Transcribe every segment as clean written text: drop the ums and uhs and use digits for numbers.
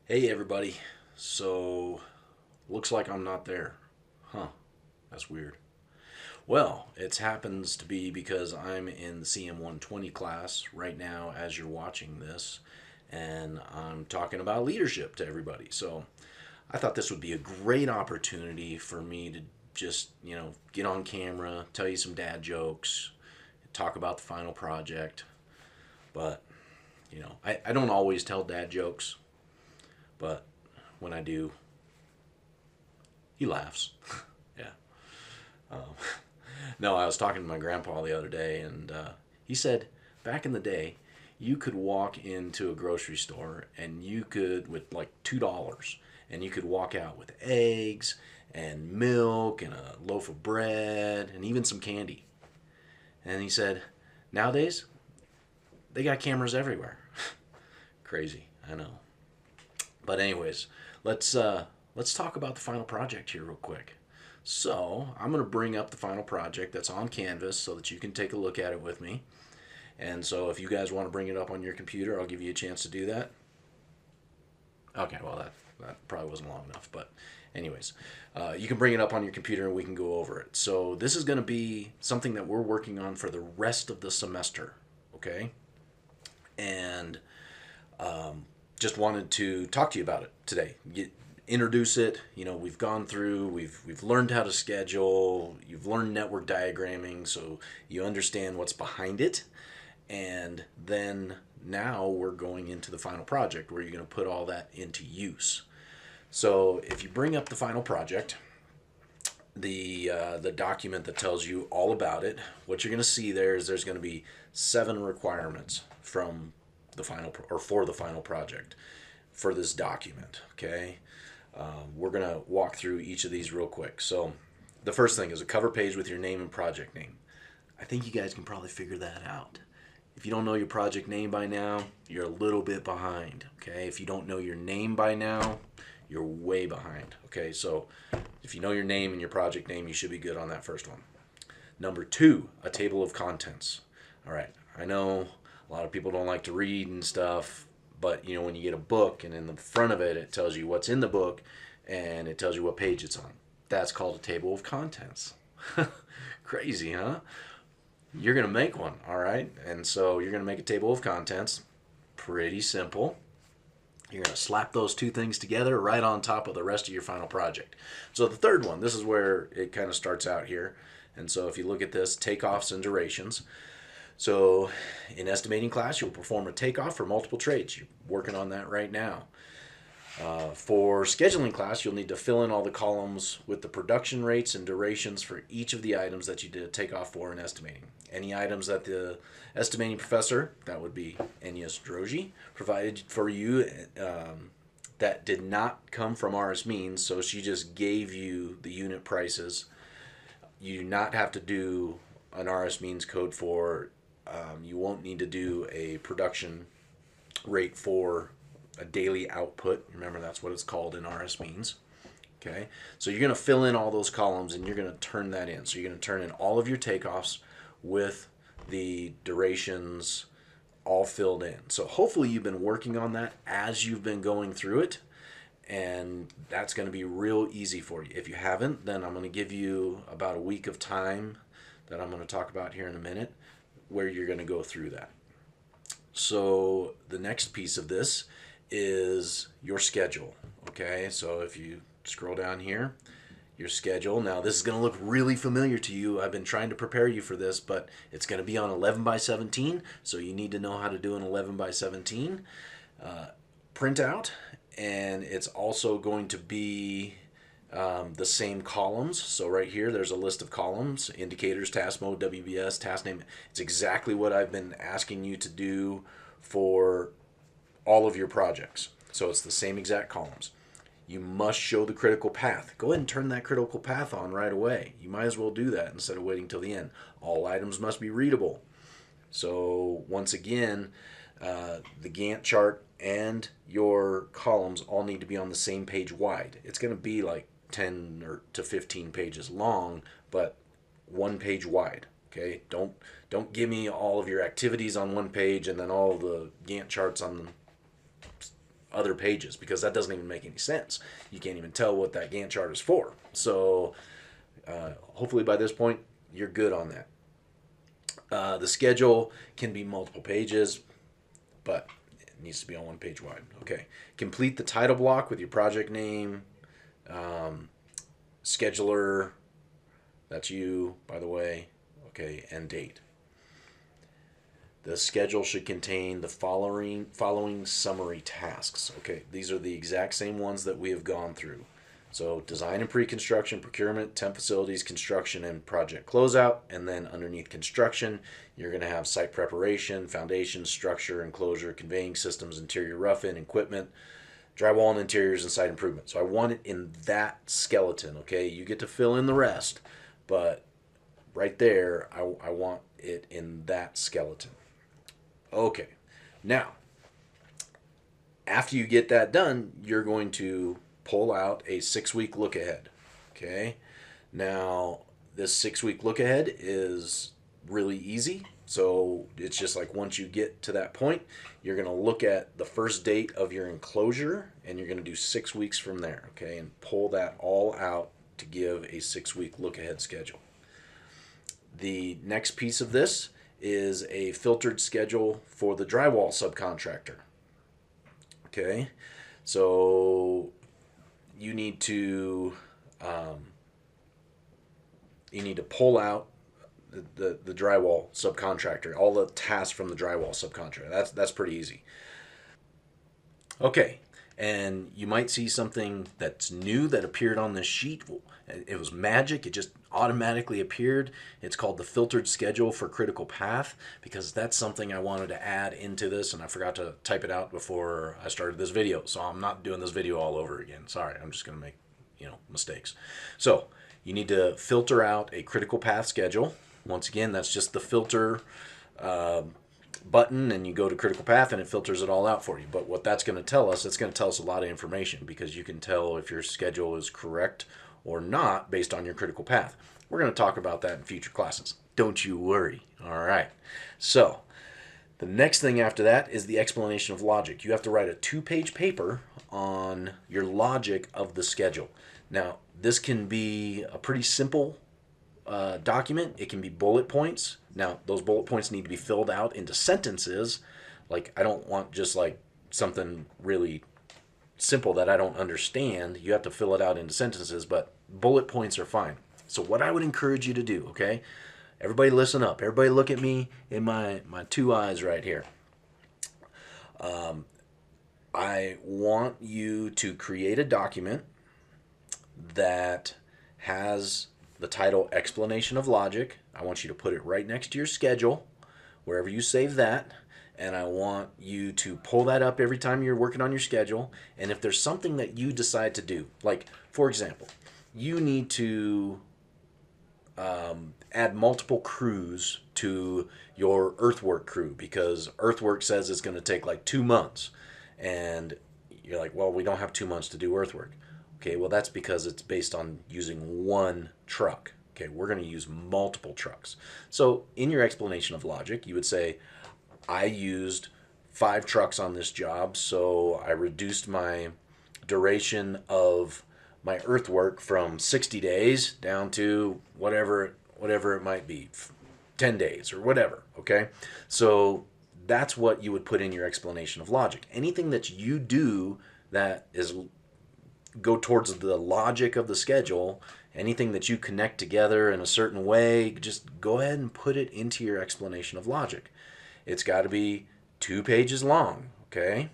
Hey everybody. So, looks like I'm not there. Huh, that's weird. Well, it happens to be because I'm in the CM120 class right now as you're watching this, and I'm talking about leadership to everybody. So, I thought this would be a great opportunity for me to just, get on camera, tell you some dad jokes, talk about the final project. But, I don't always tell dad jokes, but when I do, he laughs. Yeah. Um, no, I was talking to my grandpa the other day, and he said back in the day, you could walk into a grocery store and you could, with like $2, and you could walk out with eggs and milk and a loaf of bread and even some candy. And he said, nowadays, they got cameras everywhere. Crazy, I know. But anyways, let's talk about the final project here real quick. So I'm going to bring up the final project that's on Canvas so that you can take a look at it with me. And so if you guys want to bring it up on your computer, I'll give you a chance to do that. Okay, well that probably wasn't long enough, but anyways, you can bring it up on your computer and we can go over it. So this is going to be something that we're working on for the rest of the semester. Okay, and just wanted to talk to you about it today. Introduce it. We've gone through. We've learned how to schedule. You've learned network diagramming, so you understand what's behind it. And then now we're going into the final project where you're going to put all that into use. So if you bring up the final project, the document that tells you all about it, what you're going to see there is there's going to be 7 requirements from the final or for the final project for this document. Okay, we're going to walk through each of these real quick. So the first thing is a cover page with your name and project name. I think you guys can probably figure that out. If you don't know your project name by now, you're a little bit behind. Okay, if you don't know your name by now, you're way behind. Okay, so if you know your name and your project name, you should be good on that first one. Number 2, a table of contents. All right, I know a lot of people don't like to read and stuff, but when you get a book and in the front of it, it tells you what's in the book and it tells you what page it's on. That's called a table of contents. Crazy, huh? You're going to make one, all right? And so you're going to make a table of contents. Pretty simple. You're going to slap those two things together right on top of the rest of your final project. So the third one, this is where it kind of starts out here. And so if you look at this, takeoffs and durations. So in estimating class, you'll perform a takeoff for multiple trades. You're working on that right now. For scheduling class, you'll need to fill in all the columns with the production rates and durations for each of the items that you did a takeoff for in estimating. Any items that the estimating professor, that would be Enyas Droji, provided for you that did not come from RS Means, so she just gave you the unit prices. You do not have to do an RS Means code for, you won't need to do a production rate for a daily output. Remember, that's what it's called in RS Means. Okay, so you're going to fill in all those columns and you're going to turn that in. So you're going to turn in all of your takeoffs with the durations all filled in. So hopefully you've been working on that as you've been going through it, and that's going to be real easy for you. If you haven't, then I'm going to give you about a week of time that I'm going to talk about here in a minute where you're going to go through that. So the next piece of this is your schedule. Okay, so if you scroll down here, your schedule. Now this is going to look really familiar to you. I've been trying to prepare you for this, but it's going to be on 11 by 17, so you need to know how to do an 11 by 17 printout, and it's also going to be the same columns. So right here, there's a list of columns: indicators, task mode, WBS, task name. It's exactly what I've been asking you to do for all of your projects. So it's the same exact columns. You must show the critical path. Go ahead and turn that critical path on right away. You might as well do that instead of waiting till the end. All items must be readable. So once again, the Gantt chart and your columns all need to be on the same page wide. It's going to be like 10 or to 15 pages long, but one page wide. Okay, don't give me all of your activities on one page and then all the Gantt charts on other pages because that doesn't even make any sense. You can't even tell what that Gantt chart is for. So hopefully by this point, you're good on that. The schedule can be multiple pages, but it needs to be on one page wide. Okay. Complete the title block with your project name, scheduler, that's you, by the way, okay, and date. The schedule should contain the following summary tasks. Okay, these are the exact same ones that we have gone through. So design and pre-construction, procurement, temp facilities, construction, and project closeout. And then underneath construction, you're going to have site preparation, foundation, structure, enclosure, conveying systems, interior rough-in, equipment, drywall and interiors, and site improvement. So I want it in that skeleton, okay? You get to fill in the rest, but right there, I want it in that skeleton. Okay, now, after you get that done, you're going to pull out a 6-week look ahead, okay? Now, this 6-week look ahead is really easy. So it's just like once you get to that point, you're going to look at the first date of your enclosure and you're going to do 6 weeks from there, okay? And pull that all out to give a 6-week look ahead schedule. The next piece of this is a filtered schedule for the drywall subcontractor. Okay, so you need to pull out the drywall subcontractor, all the tasks from the drywall subcontractor. That's pretty easy. Okay, and you might see something that's new that appeared on this sheet. It was magic. It just automatically appeared. It's called the filtered schedule for critical path because that's something I wanted to add into this and I forgot to type it out before I started this video. So I'm not doing this video all over again. Sorry, I'm just going to make mistakes. So you need to filter out a critical path schedule. Once again, that's just the filter button and you go to critical path and it filters it all out for you. But what that's going to tell us, it's going to tell us a lot of information because you can tell if your schedule is correct or not based on your critical path. We're going to talk about that in future classes. Don't you worry. All right. So the next thing after that is the explanation of logic. You have to write a 2-page paper on your logic of the schedule. Now, this can be a pretty simple document. It can be bullet points. Now, those bullet points need to be filled out into sentences. Like, I don't want just like something really simple that I don't understand. You have to fill it out into sentences, but bullet points are fine. So what I would encourage you to do, okay? Everybody listen up. Everybody look at me in my 2 eyes right here. I want you to create a document that has the title Explanation of Logic. I want you to put it right next to your schedule, wherever you save that. And I want you to pull that up every time you're working on your schedule. And if there's something that you decide to do, like, for example, you need to add multiple crews to your earthwork crew because earthwork says it's going to take like 2 months. And you're like, well, we don't have 2 months to do earthwork. Okay, well, that's because it's based on using one truck. Okay, we're going to use multiple trucks. So in your explanation of logic, you would say, I used 5 trucks on this job, so I reduced my duration of my earthwork from 60 days down to whatever it might be, 10 days or whatever, okay? So that's what you would put in your explanation of logic. Anything that you do that is go towards the logic of the schedule, anything that you connect together in a certain way, just go ahead and put it into your explanation of logic. It's got to be 2 pages long, okay?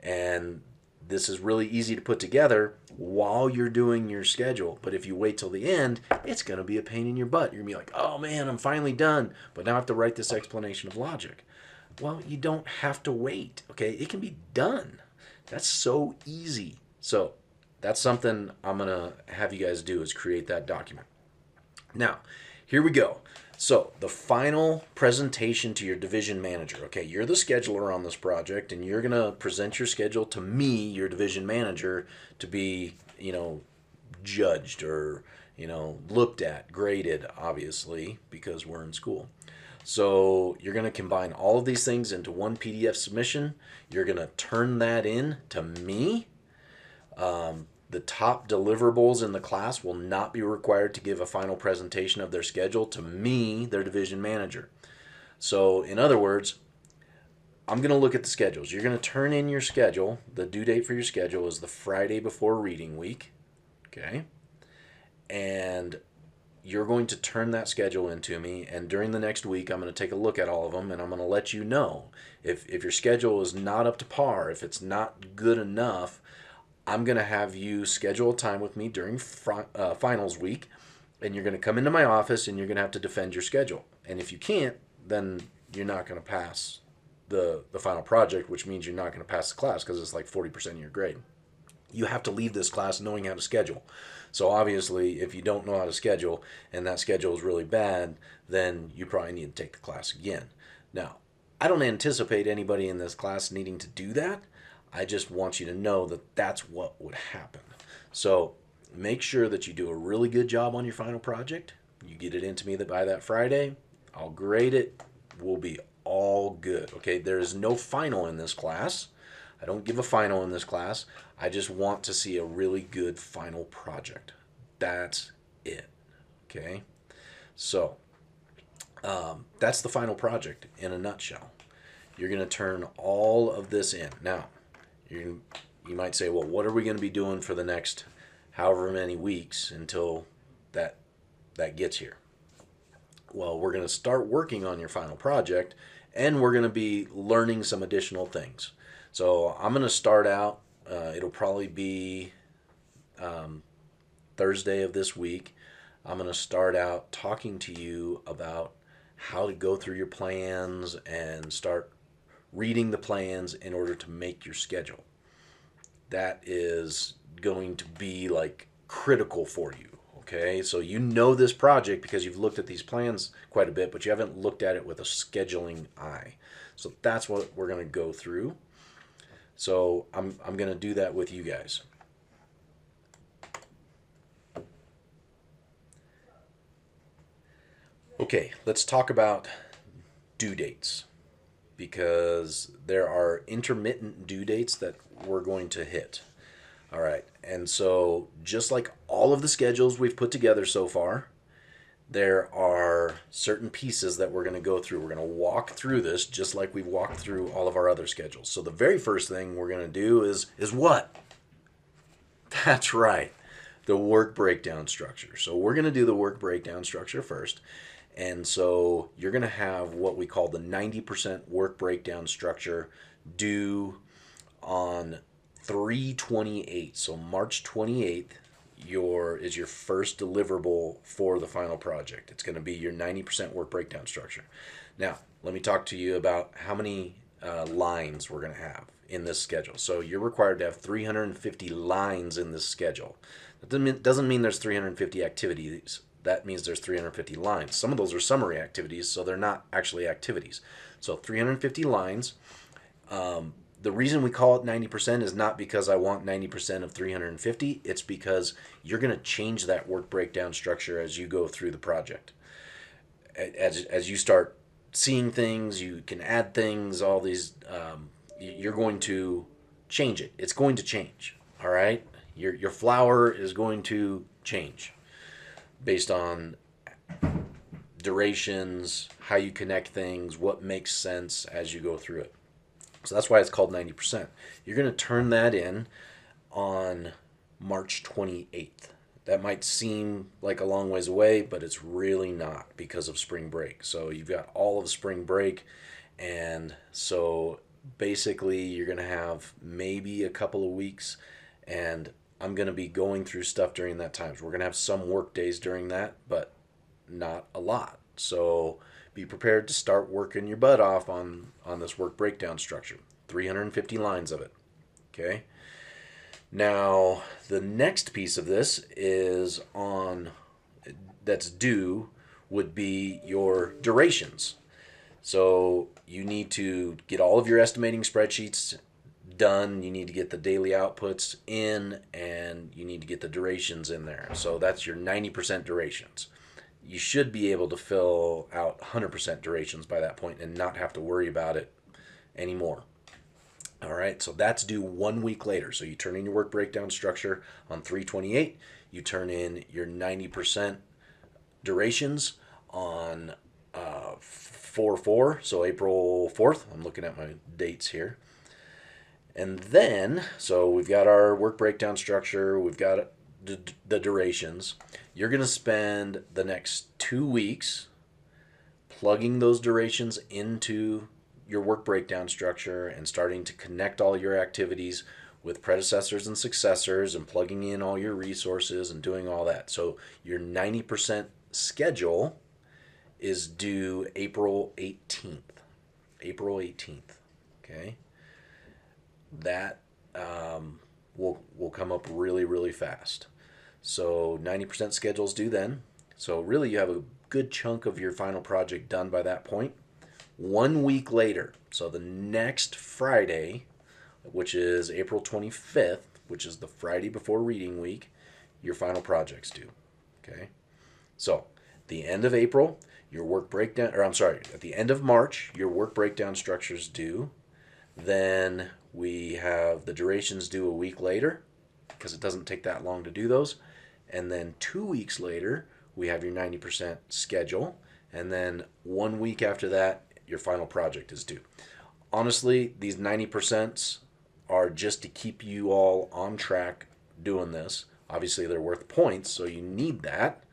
And this is really easy to put together while you're doing your schedule. But if you wait till the end, it's going to be a pain in your butt. You're going to be like, oh man, I'm finally done, but now I have to write this explanation of logic. Well, you don't have to wait, okay? It can be done. That's so easy. So that's something I'm going to have you guys do is create that document. Now, here we go. So the final presentation to your division manager. Okay, you're the scheduler on this project, and you're going to present your schedule to me, your division manager, to be, judged or, looked at, graded, obviously, because we're in school. So you're going to combine all of these things into one PDF submission. You're going to turn that in to me. The top deliverables in the class will not be required to give a final presentation of their schedule to me, their division manager. So in other words, I'm going to look at the schedules. You're going to turn in your schedule. The due date for your schedule is the Friday before reading week. Okay. And you're going to turn that schedule into me. And during the next week, I'm going to take a look at all of them and I'm going to let you know if your schedule is not up to par, if it's not good enough. I'm going to have you schedule a time with me during finals week, and you're going to come into my office and you're going to have to defend your schedule. And if you can't, then you're not going to pass the final project, which means you're not going to pass the class because it's like 40% of your grade. You have to leave this class knowing how to schedule. So obviously, if you don't know how to schedule and that schedule is really bad, then you probably need to take the class again. Now, I don't anticipate anybody in this class needing to do that. I just want you to know that that's what would happen. So make sure that you do a really good job on your final project. You get it into me by that Friday. I'll grade it. We'll be all good. Okay, there is no final in this class. I don't give a final in this class. I just want to see a really good final project. That's it. Okay, so that's the final project in a nutshell. You're going to turn all of this in. Now, you might say, well, what are we going to be doing for the next however many weeks until that gets here? Well, we're going to start working on your final project, and we're going to be learning some additional things. So I'm going to start out, it'll probably be Thursday of this week. I'm going to start out talking to you about how to go through your plans and start reading the plans in order to make your schedule. That is going to be like critical for you. Okay, so you know this project because you've looked at these plans quite a bit, but you haven't looked at it with a scheduling eye. So that's what we're going to go through. So I'm going to do that with you guys. Okay, let's talk about due dates, because there are intermittent due dates that we're going to hit. All right, and so just like all of the schedules we've put together so far, there are certain pieces that we're going to go through. We're going to walk through this just like we've walked through all of our other schedules. So the very first thing we're going to do is what? That's right, the work breakdown structure. So we're going to do the work breakdown structure first. And so you're going to have what we call the 90% work breakdown structure due on 3/28. So March 28th is your first deliverable for the final project. It's going to be your 90% work breakdown structure. Now, let me talk to you about how many lines we're going to have in this schedule. So you're required to have 350 lines in this schedule. That doesn't mean there's 350 activities. That means there's 350 lines. Some of those are summary activities, so they're not actually activities. So 350 lines. The reason we call it 90% is not because I want 90% of 350. It's because you're going to change that work breakdown structure as you go through the project. As you start seeing things, you can add things, all these, you're going to change it. It's going to change, all right? Your flower is going to change based on durations, how you connect things, what makes sense as you go through it. So that's why it's called 90%. You're going to turn that in on March 28th. That might seem like a long ways away, but it's really not because of spring break. So you've got all of spring break, and so basically you're going to have maybe a couple of weeks, and I'm going to be going through stuff during that time. So we're going to have some work days during that, but not a lot. So be prepared to start working your butt off on this work breakdown structure. 350 lines of it. Okay. Now, the next piece of this is that's due would be your durations. So you need to get all of your estimating spreadsheets done. You need to get the daily outputs in, and you need to get the durations in there. So that's your 90% durations. you should be able to fill out 100% durations by that point and not have to worry about it anymore. All right, so that's due 1 week later. So you turn in your work breakdown structure on 3/28. You turn in your 90% durations on 4/4, so April 4th. I'm looking at my dates here. And then, so we've got our work breakdown structure, we've got the durations. You're going to spend the next 2 weeks plugging those durations into your work breakdown structure and starting to connect all your activities with predecessors and successors and plugging in all your resources and doing all that. So your 90% schedule is due April 18th. April 18th. Okay? That will come up really, really fast. So 90% schedules due then. So really you have a good chunk of your final project done by that point. 1 week later, so the next Friday, which is April 25th, which is the Friday before reading week, your final project's due. Okay? So, the end of April, your work breakdown, or I'm sorry, at the end of March, your work breakdown structure's due. Then we have the durations due a week later, because it doesn't take that long to do those. And then 2 weeks later, we have your 90% schedule. And then 1 week after that, your final project is due. Honestly, these 90% are just to keep you all on track doing this. Obviously, they're worth points, so you need that.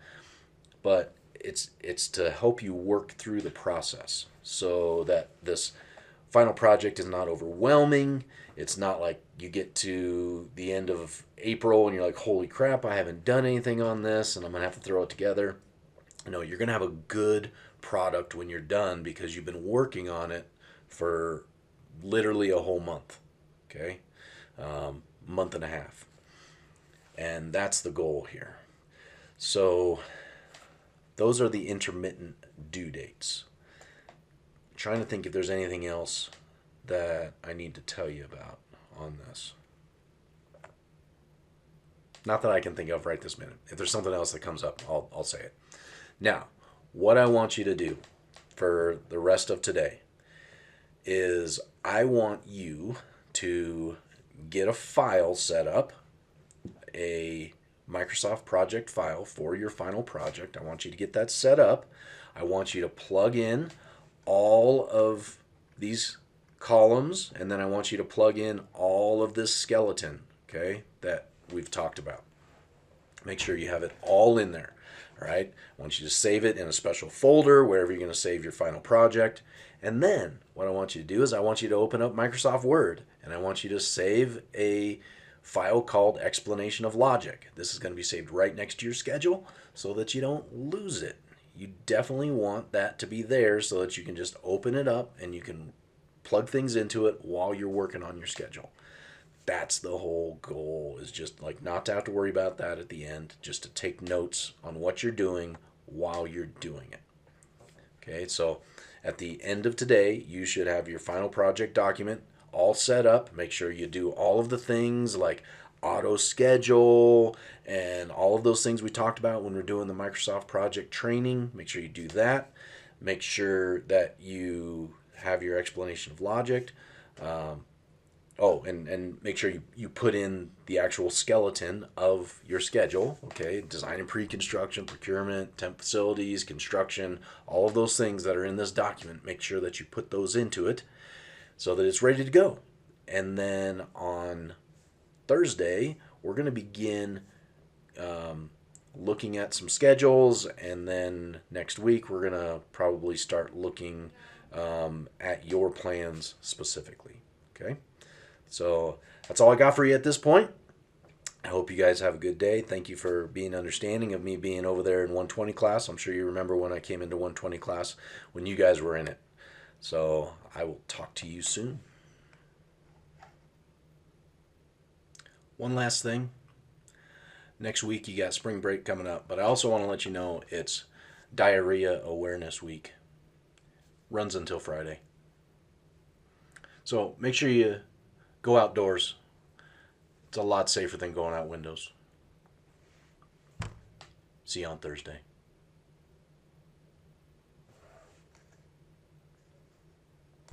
But it's to help you work through the process so that this final project is not overwhelming. It's not like you get to the end of April and you're like, holy crap, I haven't done anything on this and I'm going to have to throw it together. No, you're going to have a good product when you're done because you've been working on it for literally a whole month. Okay? Month and a half. And that's the goal here. So those are the intermittent due dates. I'm trying to think if there's anything else that I need to tell you about on this. Not that I can think of right this minute. If there's something else that comes up, I'll say it. Now, what I want you to do for the rest of today is I want you to get a file set up, a Microsoft project file for your final project. I want you to get that set up. I want you to plug in all of these columns, and then I want you to plug in all of this skeleton, okay, that we've talked about. Make sure you have it all in there. All right. I want you to save it in a special folder wherever you're going to save your final project. And then what I want you to do is I want you to open up Microsoft Word and I want you to save a file called Explanation of Logic. This is going to be saved right next to your schedule so that you don't lose it. You definitely want that to be there so that you can just open it up and you can plug things into it while you're working on your schedule. That's the whole goal, is just like not to have to worry about that at the end, just to take notes on what you're doing while you're doing it. Okay, so at the end of today, you should have your final project document all set up. Make sure you do all of the things like auto schedule and all of those things we talked about when we're doing the Microsoft project training. Make sure you do that. Make sure that you have your explanation of logic. And make sure you put in the actual skeleton of your schedule, okay? Design and pre-construction, procurement, temp facilities, construction, all of those things that are in this document, make sure that you put those into it so that it's ready to go. And then on Thursday, we're going to begin looking at some schedules, and then next week we're going to probably start looking at your plans specifically, okay? So that's all I got for you at this point. I hope you guys have a good day. Thank you for being understanding of me being over there in 120 class. I'm sure you remember when I came into 120 class when you guys were in it. So I will talk to you soon. One last thing. Next week you got spring break coming up, but I also want to let you know it's Diarrhea Awareness Week. Runs until Friday. So make sure you go outdoors. It's a lot safer than going out windows. See you on Thursday.